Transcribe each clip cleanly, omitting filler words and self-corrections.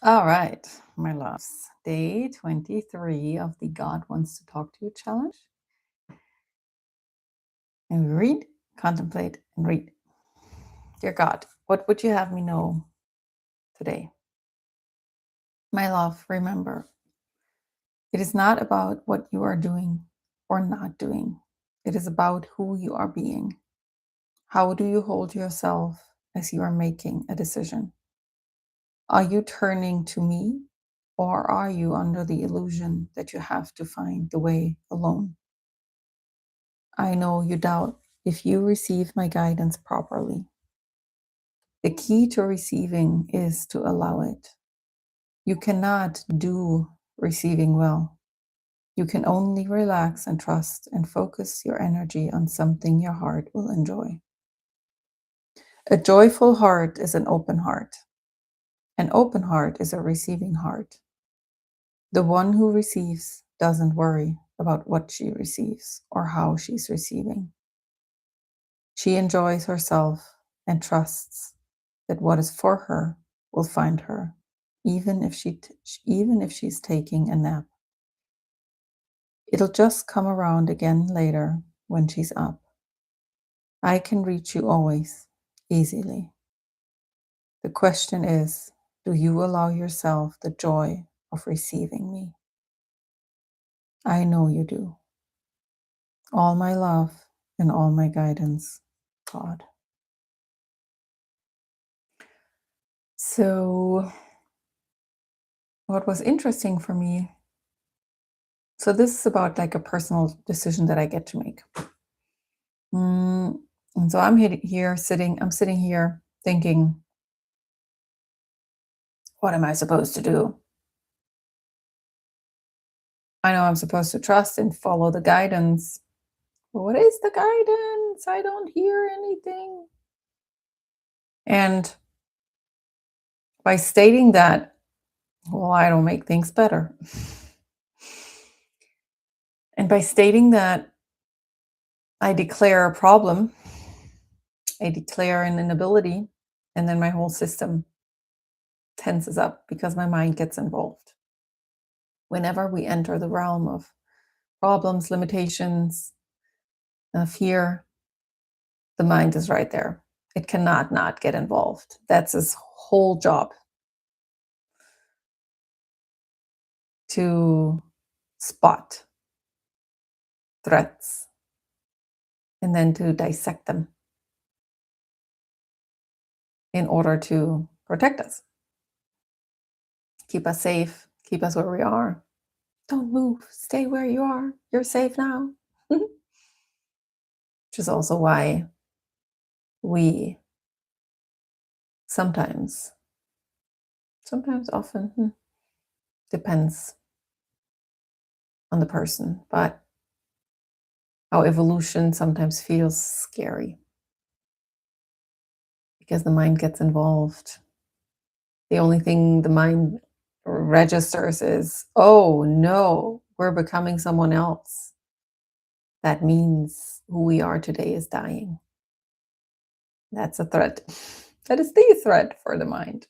All right, my loves. Day 23 of the God Wants to Talk to You challenge. And we read, contemplate, and read. Dear God, what would you have me know today? My love, remember, it is not about what you are doing or not doing. It is about who you are being. How do you hold yourself as you are making a decision? Are you turning to me, or are you under the illusion that you have to find the way alone? I know you doubt if you receive my guidance properly. The key to receiving is to allow it. You cannot do receiving well. You can only relax and trust and focus your energy on something your heart will enjoy. A joyful heart is an open heart. An open heart is a receiving heart. The one who receives doesn't worry about what she receives or how she's receiving. She enjoys herself and trusts that what is for her will find her, even if she's taking a nap. It'll just come around again later when she's up. I can reach you always, easily. The question is, do you allow yourself the joy of receiving me? I know you do. All my love and all my guidance, God. So, what was interesting for me, so this is about like a personal decision that I get to make. And so I'm sitting here thinking, what am I supposed to do? I know I'm supposed to trust and follow the guidance. But what is the guidance? I don't hear anything. And by stating that, well, I don't make things better. And by stating that, I declare a problem, I declare an inability, and then my whole system tenses up because my mind gets involved. Whenever we enter the realm of problems, limitations, fear, the mind is right there. It cannot not get involved. That's its whole job, to spot threats and then to dissect them in order to protect us, keep us safe, keep us where we are. Don't move, stay where you are. You're safe now. Which is also why we sometimes, often, depends on the person, but our evolution sometimes feels scary because the mind gets involved. The only thing the mind registers is, oh no, we're becoming someone else. That means who we are today is dying. That's a threat. That is the threat for the mind.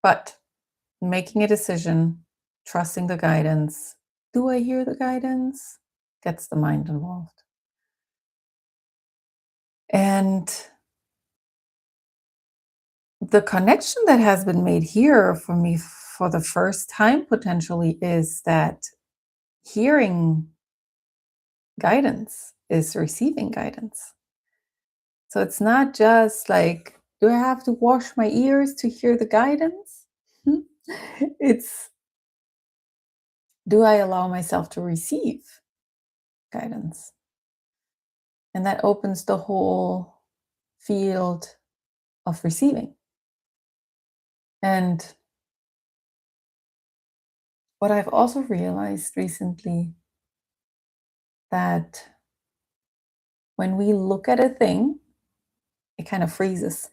But making a decision, trusting the guidance, do I hear the guidance? Gets the mind involved. And the connection that has been made here for me for the first time potentially is that hearing guidance is receiving guidance. So it's not just like, do I have to wash my ears to hear the guidance? It's, do I allow myself to receive guidance? And that opens the whole field of receiving. And what I've also realized recently, that when we look at a thing, it kind of freezes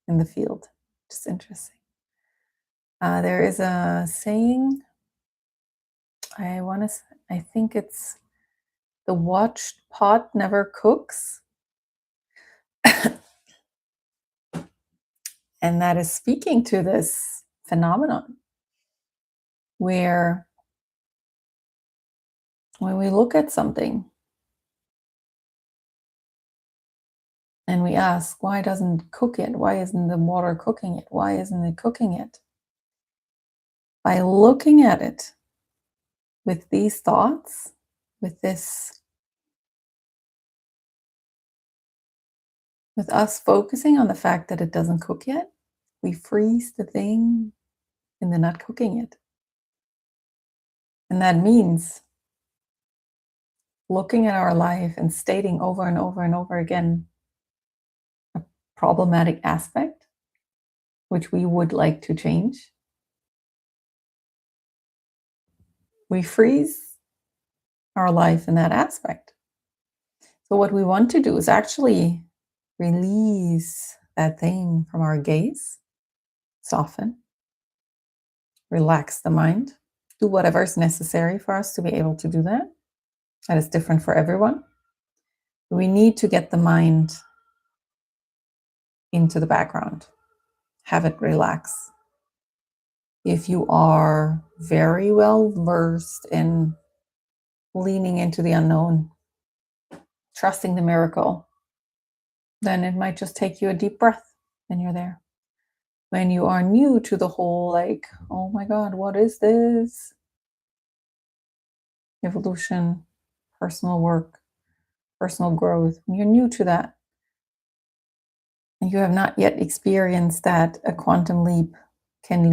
in the field. Just interesting. There is a saying, I think it's, the watched pot never cooks. And that is speaking to this phenomenon where when we look at something and we ask, why doesn't it cook it? Why isn't the water cooking it? Why isn't it cooking it? By looking at it with these thoughts, with this, with us focusing on the fact that it doesn't cook yet, we freeze the thing in the not cooking it. And that means looking at our life and stating over and over and over again a problematic aspect which we would like to change. We freeze our life in that aspect. So, what we want to do is actually release that thing from our gaze, soften, relax the mind, do whatever is necessary for us to be able to do that. That is different for everyone. We need to get the mind into the background, have it relax. If you are very well versed in leaning into the unknown, trusting the miracle, then it might just take you a deep breath and you're there. When you are new to the whole, like, oh my God, what is this? Evolution, personal work, personal growth, when you're new to that, and you have not yet experienced that a quantum leap can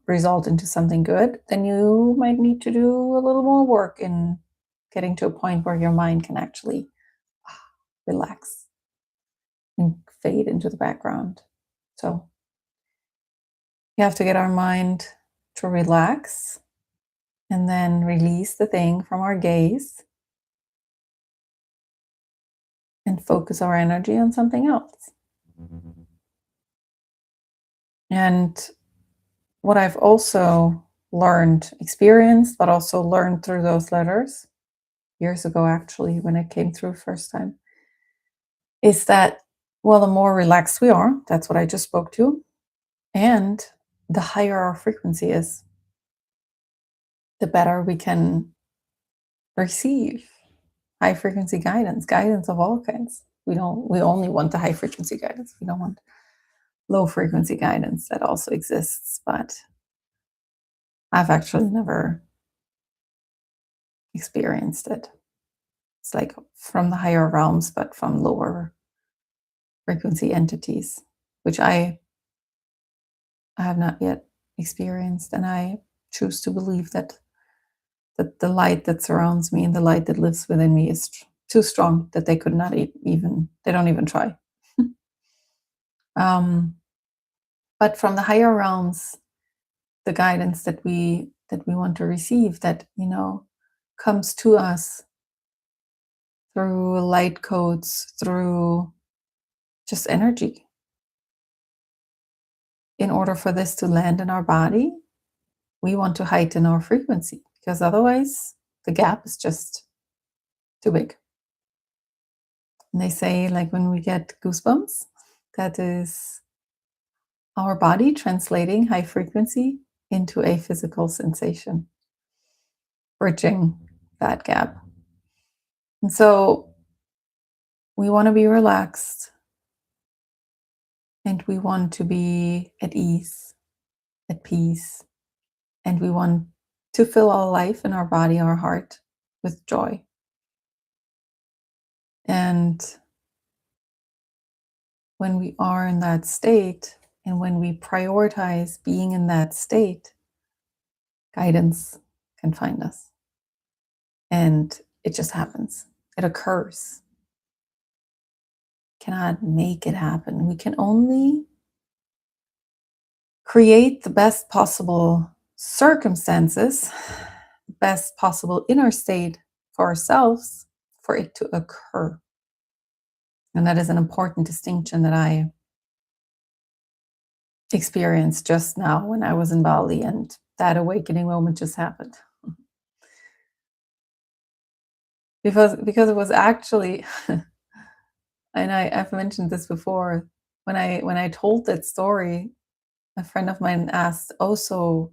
result into something good, then you might need to do a little more work in getting to a point where your mind can actually relax and fade into the background. So you have to get our mind to relax and then release the thing from our gaze and focus our energy on something else. And what I've also learned, experienced, but also learned through those letters years ago, actually, when I came through first time, is that, well, the more relaxed we are, that's what I just spoke to, and the higher our frequency is, the better we can receive high frequency guidance of all kinds. We only want the high frequency guidance. We don't want low frequency guidance that also exists, but I've actually never experienced it. It's like from the higher realms, but from lower frequency entities, which I have not yet experienced. And I choose to believe that the light that surrounds me and the light that lives within me is too strong that they could not even, they don't even try. But from the higher realms, the guidance that we want to receive, that comes to us through light codes, through just energy. In order for this to land in our body, we want to heighten our frequency, because otherwise the gap is just too big. And they say, like, when we get goosebumps, that is our body translating high frequency into a physical sensation, bridging that gap. And so we want to be relaxed, and we want to be at ease, at peace, and we want to fill our life and our body, our heart with joy. And when we are in that state, and when we prioritize being in that state, guidance can find us. And it just happens. It occurs. Cannot make it happen. We can only create the best possible circumstances, best possible inner state for ourselves for it to occur. And that is an important distinction that I experienced just now when I was in Bali, and that awakening moment just happened. Because it was actually, and I've mentioned this before, when I told that story, a friend of mine asked, "Oh, so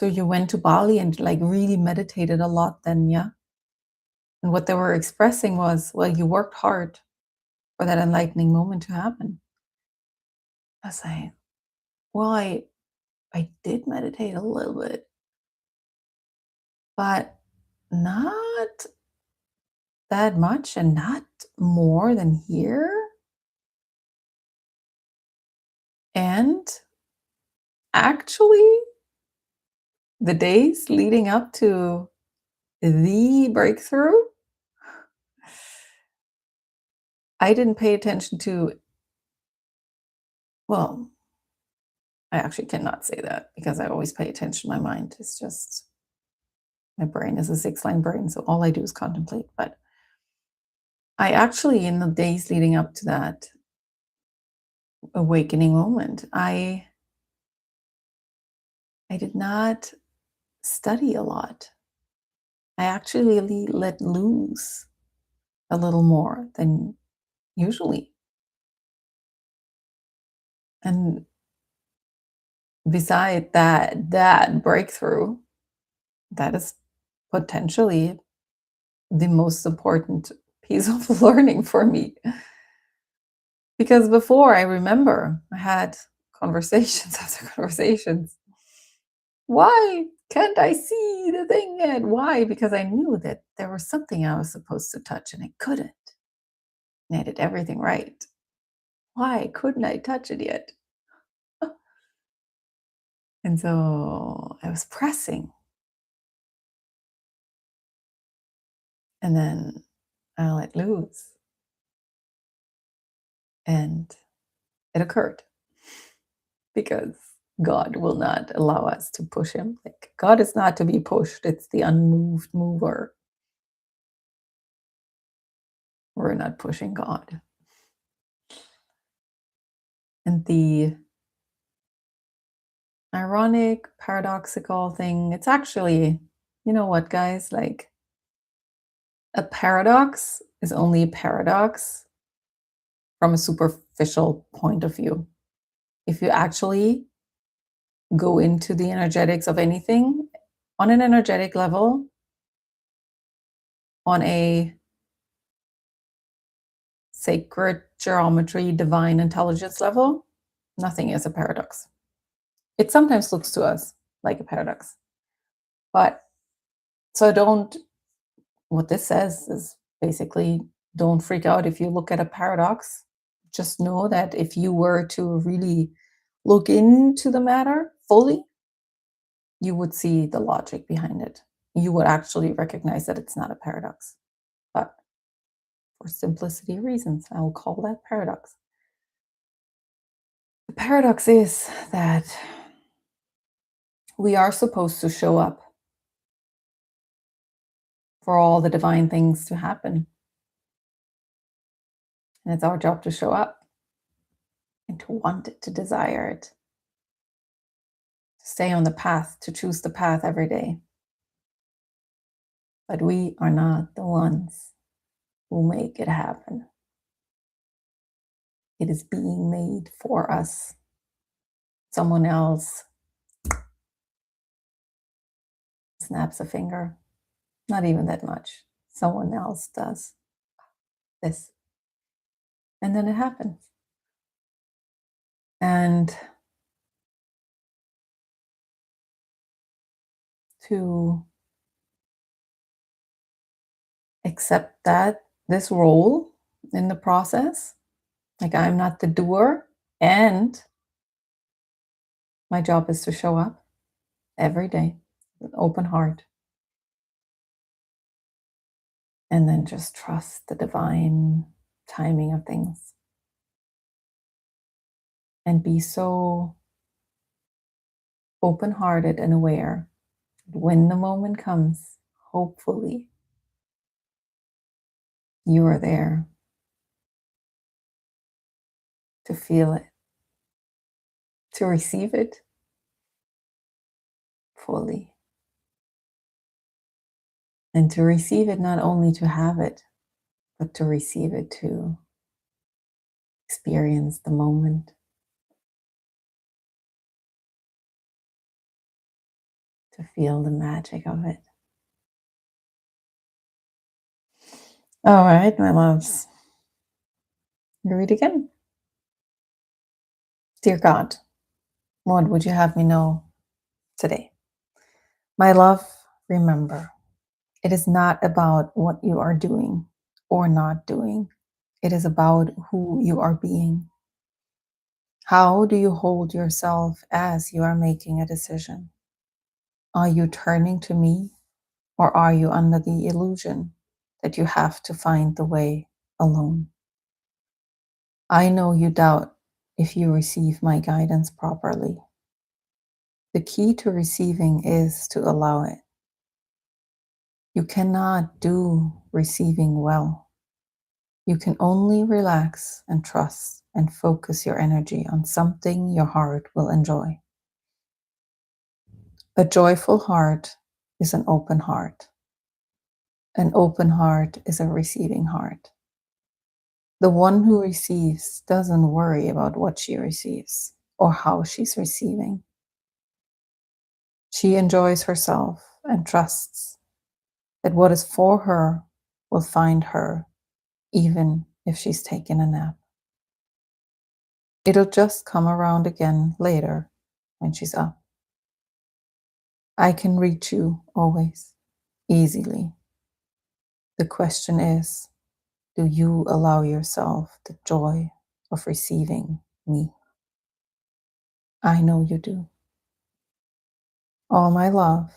you went to Bali and like really meditated a lot then, yeah?" And what they were expressing was, "Well, you worked hard for that enlightening moment to happen." I was like, "Well, I did meditate a little bit, but not that much and not more than here." And actually, the days leading up to the breakthrough, I didn't pay attention to, well, I actually cannot say that because I always pay attention. My mind is just, my brain is a six-line brain, so all I do is contemplate. But I actually, in the days leading up to that awakening moment, I did not study a lot. I actually let loose a little more than usually. And beside that breakthrough, that is potentially the most important piece of learning for me. Because before, I remember I had conversations after conversations. Why can't I see the thing yet? Why? Because I knew that there was something I was supposed to touch and I couldn't. And I did everything right. Why couldn't I touch it yet? And so I was pressing. And then I let loose. And it occurred because God will not allow us to push him. Like, God is not to be pushed, it's the unmoved mover. We're not pushing God. And the ironic, paradoxical thing, it's actually, you know what, guys? Like, a paradox is only a paradox from a superficial point of view. If you actually go into the energetics of anything on an energetic level, on a sacred geometry, divine intelligence level, nothing is a paradox. It sometimes looks to us like a paradox. But so don't, what this says is basically don't freak out if you look at a paradox. Just know that if you were to really look into the matter fully, you would see the logic behind it. You would actually recognize that it's not a paradox. But for simplicity reasons, I will call that paradox. The paradox is that we are supposed to show up for all the divine things to happen. And it's our job to show up and to want it, to desire it, to stay on the path, to choose the path every day. But we are not the ones who make it happen. It is being made for us. Someone else snaps a finger, not even that much. Someone else does this. And then it happens. And to accept that this role in the process, like I'm not the doer, and my job is to show up every day with an open heart. And then just trust the divine timing of things. And be so open hearted and aware that when the moment comes, hopefully, you are there to feel it, to receive it fully. And to receive it, not only to have it, but to receive it, to experience the moment, to feel the magic of it. All right, my loves. You read again. Dear God, what would you have me know today? My love, remember, it is not about what you are doing or not doing. It is about who you are being. How do you hold yourself as you are making a decision? Are you turning to me, or are you under the illusion that you have to find the way alone? I know you doubt if you receive my guidance properly. The key to receiving is to allow it. You cannot do receiving well. You can only relax and trust and focus your energy on something your heart will enjoy. A joyful heart is an open heart. An open heart is a receiving heart. The one who receives doesn't worry about what she receives or how she's receiving. She enjoys herself and trusts that what is for her will find her, even if she's taken a nap. It'll just come around again later when she's up. I can reach you always, easily. The question is, do you allow yourself the joy of receiving me? I know you do. All my love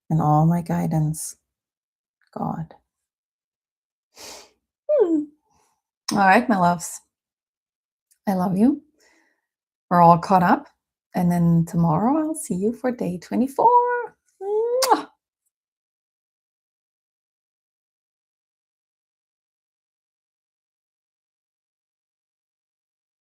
and all my guidance, God. All right, my loves. I love you. We're all caught up. And then tomorrow I'll see you for day 24.